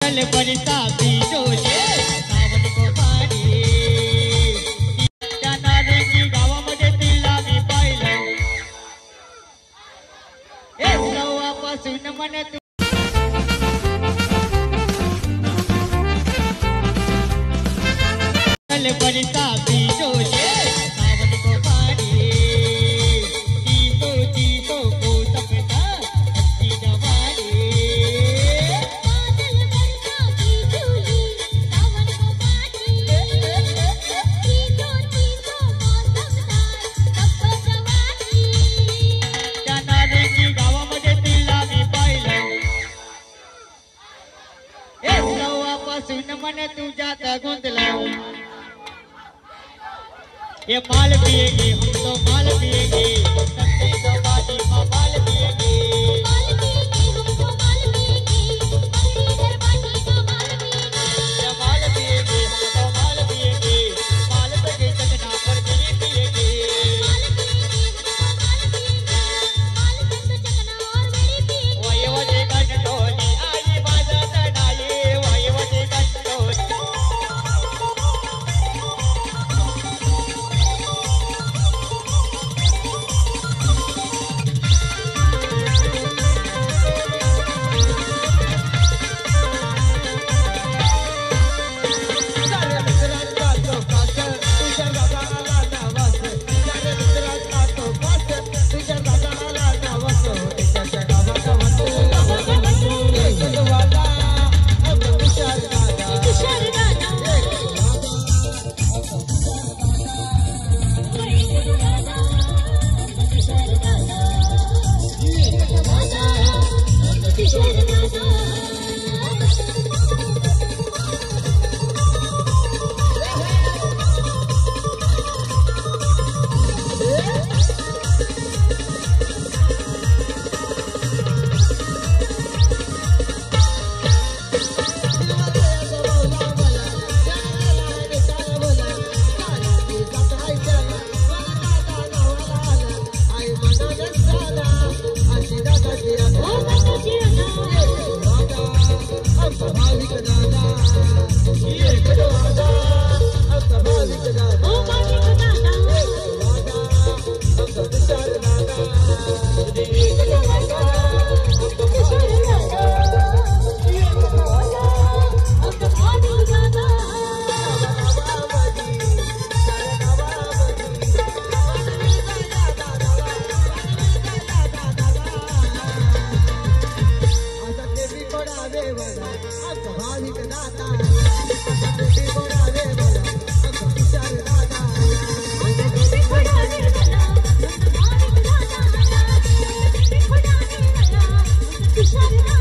चल बरसा बिजोले सावन को पाणी जाणाऱ्याची गावामध्ये तिला मी पाहिलं हे तेव्हापासून मन चल बरसा बिजोले सावन को पाणी जीतो को सपना अच्छी जवानी जाणाऱ्याची गावामध्ये तिला मी पाहिलं हे तेव्हापासून मन तुझ्यात गुंतलं ये माल पिएगी हम तो माल पिएगी सच्ची तो बाजी माँ माल पिएगी हम तो माल पिएगी ये माल पिएगी हम तो माल पिएगी माल तक चकना पर गिरी पिएगी वही वही गंडोली आई बाजा चढ़ाई वही वही गंडोली Shut up.